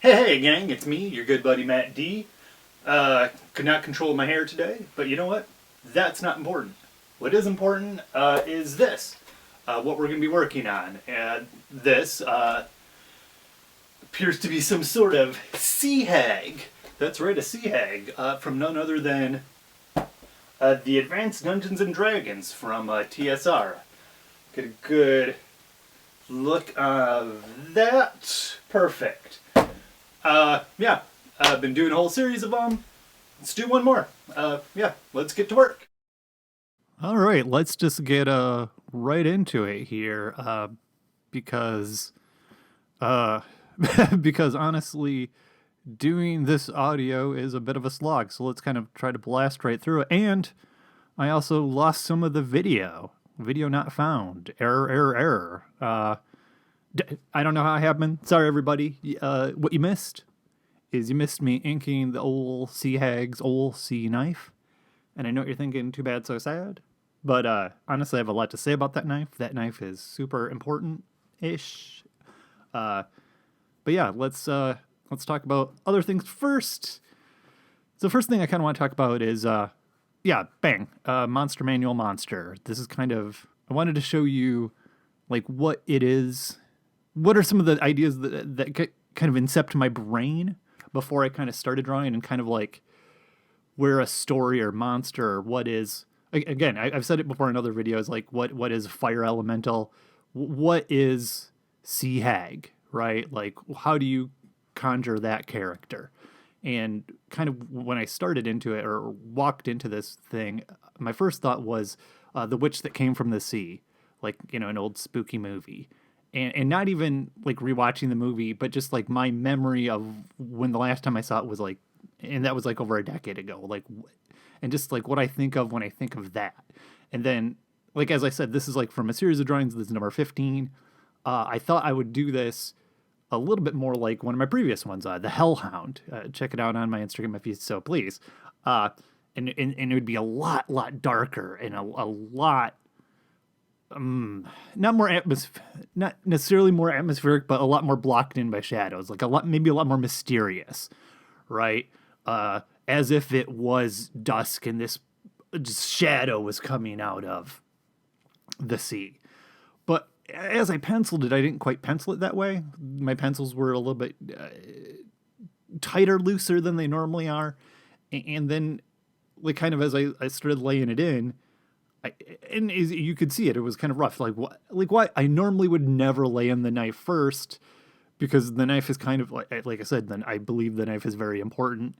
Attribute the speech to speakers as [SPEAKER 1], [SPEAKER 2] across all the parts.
[SPEAKER 1] Hey gang, it's me, your good buddy Matt D. Could not control my hair today, but you know what? That's not important. What is important is this, what we're going to be working on. And this appears to be some sort of Sea Hag. That's right, a Sea Hag from none other than the Advanced Dungeons and Dragons from TSR. Get a good look of that. Perfect. Yeah, I've been doing a whole series of them. Let's do one more. Yeah, let's get to work. All right, let's just get right into it here, because uh, because honestly, doing this audio is a bit of a slog. So let's kind of try to blast right through it. And I also lost some of the video. Video not found. Error, error, error. I don't know how it happened. Sorry, everybody. What you missed is you missed me inking the old Sea Hag's old sea knife. And I know what you're thinking, too bad, so sad. But honestly, I have a lot to say about that knife. That knife is super important-ish. But yeah, let's talk about other things first. So the first thing I kind of want to talk about is, Monster Manual Monster. This is kind of, I wanted to show you, like, what it is. What are some of the ideas that kind of incept my brain before I kind of started drawing, and kind of like where a story or monster or what is, again, I've said it before in other videos, like what is fire elemental, what is Sea Hag, right? Like, how do you conjure that character? And kind of when I started into it or walked into this thing, my first thought was the witch that came from the sea, like, you know, an old spooky movie. And not even like rewatching the movie, but just like my memory of when the last time I saw it was like, and that was like over a decade ago, like, and just like what I think of when I think of that. And then, like, as I said, this is like from a series of drawings, this is number 15. I thought I would do this a little bit more like one of my previous ones, the Hellhound. Check it out on my Instagram if you so please. And it would be a lot darker and a lot, not necessarily more atmospheric, but a lot more blocked in by shadows, like maybe a lot more mysterious, right? As if it was dusk and this just shadow was coming out of the sea. But as I penciled it, I didn't quite pencil it that way. My pencils were a little bit tighter, looser than they normally are. And then, like, kind of as I started laying it in, and as you could see it, it was kind of rough. Like what I normally would never lay in the knife first, because the knife is kind of like I said, then I believe the knife is very important.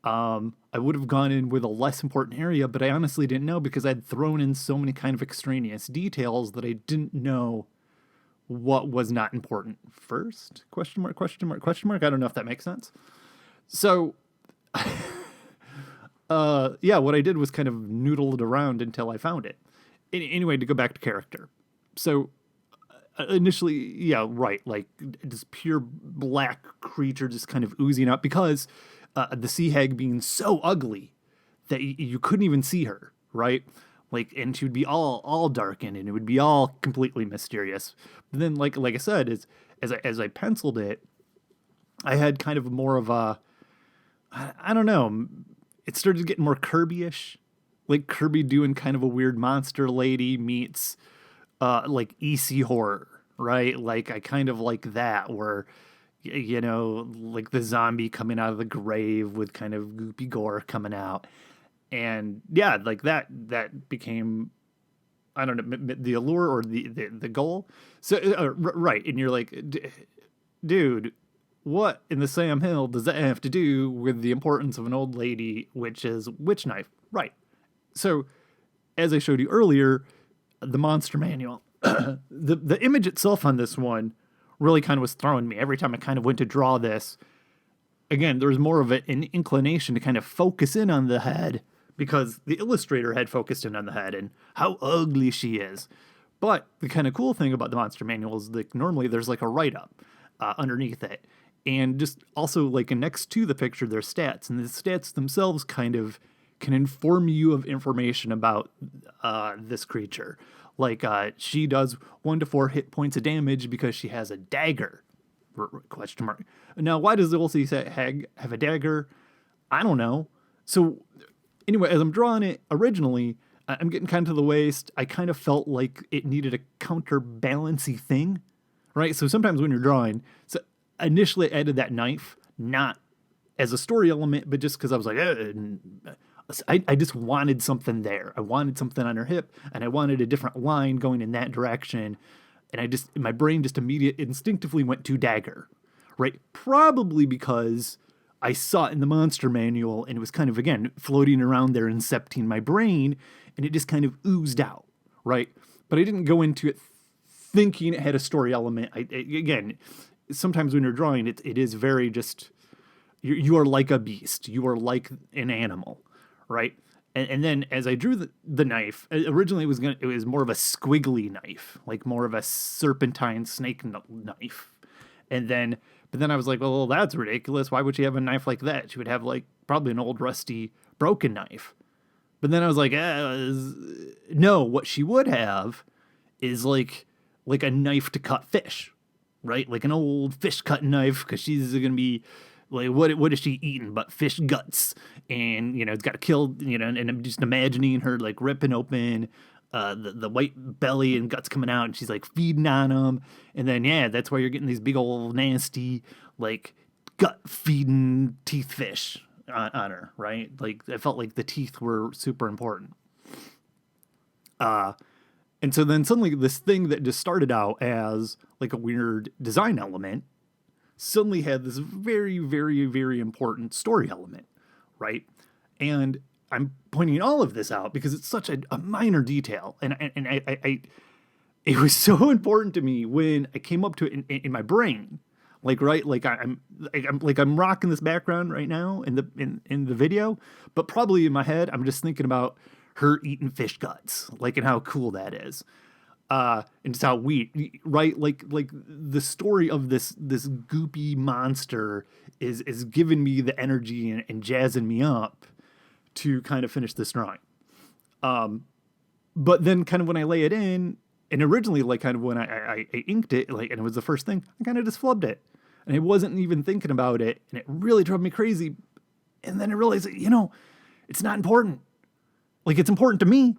[SPEAKER 1] I would have gone in with a less important area, but I honestly didn't know, because I'd thrown in so many kind of extraneous details that I didn't know what was not important first. Question mark, question mark, question mark. I don't know if that makes sense. So what I did was kind of noodle it around until I found it. Anyway, to go back to character. So initially, yeah, right, like this pure black creature just kind of oozing out, because the Sea Hag being so ugly that you couldn't even see her, right? Like, and she would be all darkened, and it would be all completely mysterious. But then, like I said, as I penciled it, I had kind of more of a, I don't know, it started getting more Kirby-ish, like Kirby doing kind of a weird monster lady meets like EC horror, right? Like, I kind of like that, where, you know, like the zombie coming out of the grave with kind of goopy gore coming out. And yeah, like that became, I don't know, the allure or the goal. So right, and you're like, dude, what in the Sam Hill does that have to do with the importance of an old lady witch's witch knife? Right. So, as I showed you earlier, the monster manual, the image itself on this one really kind of was throwing me every time I kind of went to draw this. Again, there was more of an inclination to kind of focus in on the head, because the illustrator had focused in on the head and how ugly she is. But the kind of cool thing about the monster manual is that normally there's like a write-up underneath it. And just also, like, next to the picture, there's stats. And the stats themselves kind of can inform you of information about this creature. Like, she does 1 to 4 hit points of damage because she has a dagger. Question mark. Now, why does the old Sea Hag have a dagger? I don't know. So anyway, as I'm drawing it originally, I'm getting kind of to the waist. I kind of felt like it needed a counterbalancy thing, right? So sometimes when you're drawing, so initially I added that knife, not as a story element, but just because I was like, I just wanted something there. I wanted something on her hip, and I wanted a different line going in that direction. And my brain just instinctively went to dagger, right? Probably because I saw it in the monster manual and it was kind of, again, floating around there incepting my brain, and it just kind of oozed out, right? But I didn't go into it thinking it had a story element. Again, sometimes when you're drawing, it is very just, you are like a beast. You are like an animal, right? And then as I drew the knife, originally it was more of a squiggly knife, like more of a serpentine snake knife. But then I was like, well, that's ridiculous. Why would she have a knife like that? She would have like probably an old rusty broken knife. But then I was like, no, what she would have is like a knife to cut fish, right? Like an old fish cutting knife, because she's going to be like, what is she eating but fish guts? And, it's got to kill, and I'm just imagining her like ripping open the white belly and guts coming out, and she's like feeding on them. And then, yeah, that's why you're getting these big old nasty, like gut feeding teeth fish on her, right? Like I felt like the teeth were super important. And so then suddenly this thing that just started out as like a weird design element suddenly had this very, very, very important story element, right? And I'm pointing all of this out because it's such a minor detail, and I it was so important to me when I came up to it in my brain, like right, like I'm rocking this background right now in the video, but probably in my head I'm just thinking about her eating fish guts, like, and how cool that is. And just how right, like the story of this goopy monster is giving me the energy and jazzing me up to kind of finish this drawing. But then kind of when I lay it in, and originally like kind of when I inked it, like, and it was the first thing, I kind of just flubbed it, and I wasn't even thinking about it, and it really drove me crazy. And then I realized that, it's not important. Like, it's important to me.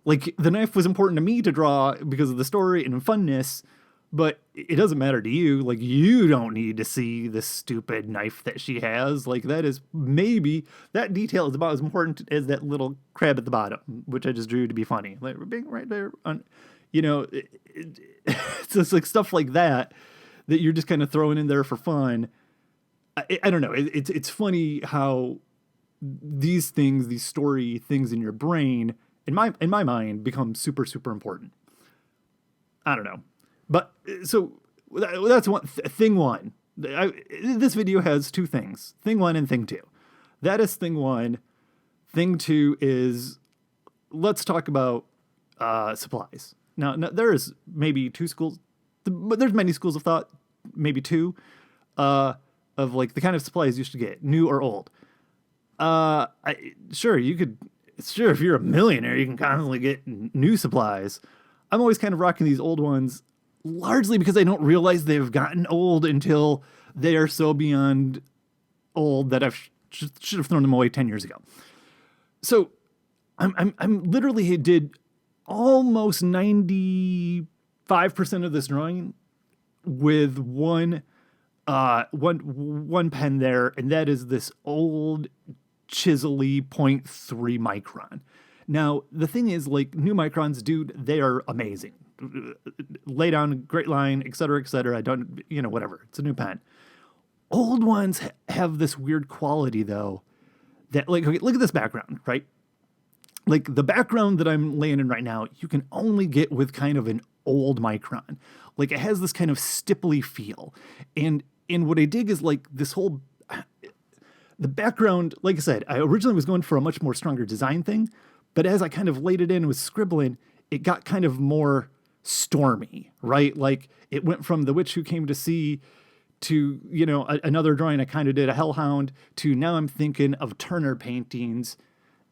[SPEAKER 1] Like, the knife was important to me to draw because of the story and funness, but it doesn't matter to you. Like, you don't need to see the stupid knife that she has. Like, that detail is about as important as that little crab at the bottom, which I just drew to be funny. Like, being right there on, it's just like stuff like that you're just kind of throwing in there for fun. I don't know. It's funny how these story things in your brain, in my mind, become super, super important. I don't know. But so that's thing one. This video has two things, thing one and thing two. That is thing one. Thing two is, let's talk about supplies. Now, there is maybe two schools, but there's many schools of thought, maybe two, of like the kind of supplies you should get, new or old. Sure, if you're a millionaire, you can constantly get new supplies. I'm always kind of rocking these old ones, largely because I don't realize they've gotten old until they are so beyond old that I should have thrown them away 10 years ago. So I'm literally did almost 95% of this drawing with one pen there, and that is this old chisel-y 0.3 micron. Now, the thing is, like, new microns, dude, they are amazing. Lay down a great line, et cetera, I don't, whatever. It's a new pen. Old ones have this weird quality, though, that, like, okay, look at this background, right? Like, the background that I'm laying in right now, you can only get with kind of an old micron. Like, it has this kind of stipply feel. And what I dig is, like, this whole... The background, like I said, I originally was going for a much more stronger design thing, but as I kind of laid it in and was scribbling, it got kind of more stormy, right? Like, it went from The Witch Who Came to Sea to, another drawing I kind of did, a Hellhound, to now I'm thinking of Turner paintings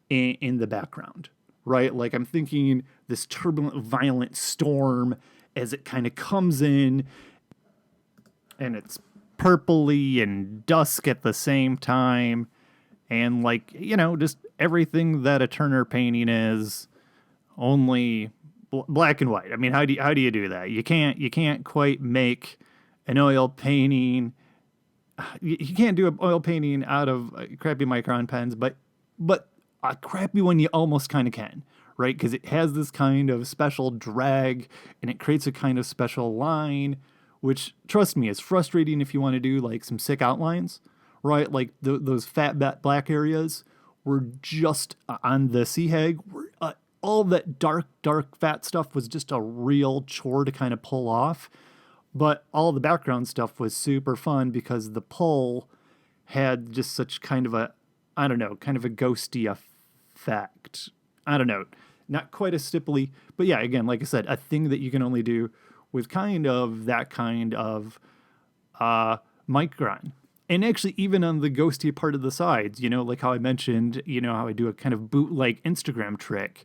[SPEAKER 1] in the background, right? Like, I'm thinking this turbulent, violent storm as it kind of comes in, and it's purpley and dusk at the same time, and like, just everything that a Turner painting is, only black and white. I mean, how do you do that? You can't quite make an oil painting. You can't do an oil painting out of crappy micron pens, but a crappy one you almost kind of can, right? Because it has this kind of special drag, and it creates a kind of special line, which, trust me, is frustrating if you want to do like some sick outlines, right? Like those fat black areas were just on the Sea Hag. All that dark fat stuff was just a real chore to kind of pull off. But all the background stuff was super fun because the pull had just such kind of a, I don't know, kind of a ghosty effect. I don't know, not quite as stipply, but yeah, again, like I said, a thing that you can only do with kind of that kind of micron. And actually, even on the ghosty part of the sides, like how I mentioned, how I do a kind of bootleg Instagram trick,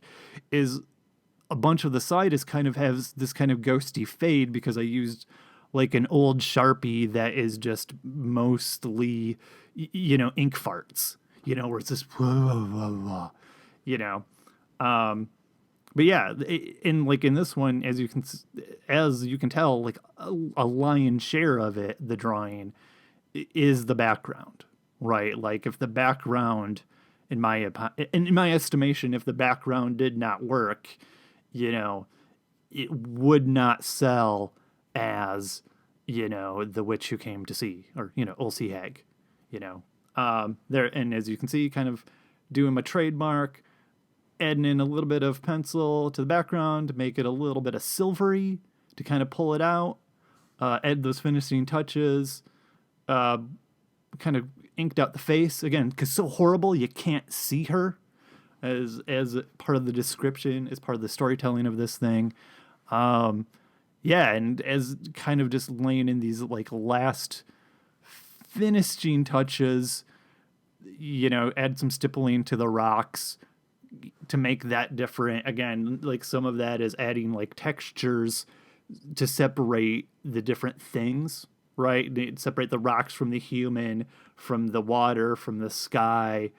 [SPEAKER 1] is a bunch of the side is kind of has this kind of ghosty fade because I used like an old Sharpie that is just mostly, ink farts, where it's just, you know. But yeah, in this one, as you can tell, like a lion's share of it, the drawing is the background, right? Like if the background, in my estimation, if the background did not work, it would not sell as, the witch who came to sea, or, old Sea Hag, there. And as you can see, kind of doing my trademark, adding in a little bit of pencil to the background to make it a little bit of silvery to kind of pull it out, add those finishing touches, kind of inked out the face again, because so horrible you can't see her, as part of the description, as part of the storytelling of this thing. Yeah, and as kind of just laying in these like last finishing touches, add some stippling to the rocks to make that different. Again, like some of that is adding like textures to separate the different things, right? They separate the rocks from the human, from the water, from the sky,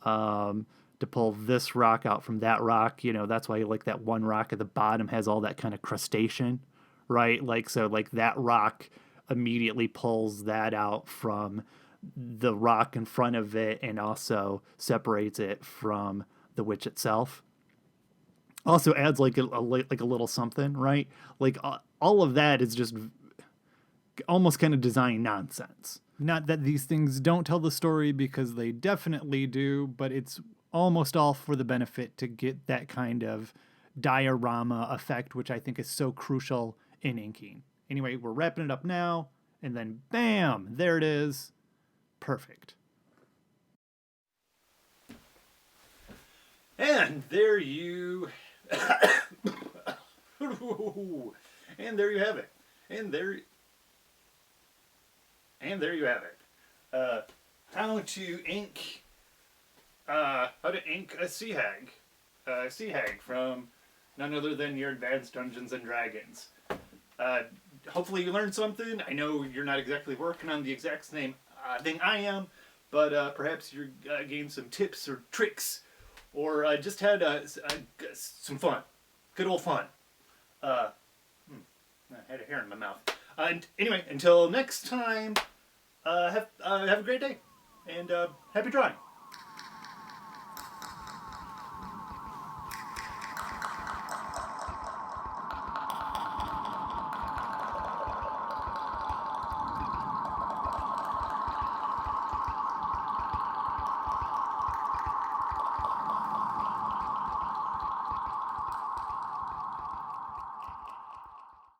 [SPEAKER 1] to pull this rock out from that rock. That's why like that one rock at the bottom has all that kind of crustacean, right? Like, so like that rock immediately pulls that out from the rock in front of it and also separates it from the witch itself. Also adds like a little something, right? Like all of that is just almost kind of design nonsense. Not that these things don't tell the story, because they definitely do, but it's almost all for the benefit to get that kind of diorama effect, which I think is so crucial in inking. Anyway, we're wrapping it up now, and then bam, there it is. Perfect. And there you and there you have it. And there you have it. How to ink a Sea Hag. Sea Hag from none other than your Advanced Dungeons and Dragons. Hopefully you learned something. I know you're not exactly working on the exact same thing I am, but perhaps you're getting some tips or tricks, or just had some fun. Good old fun. I had a hair in my mouth. And anyway, until next time, have a great day, and happy drawing.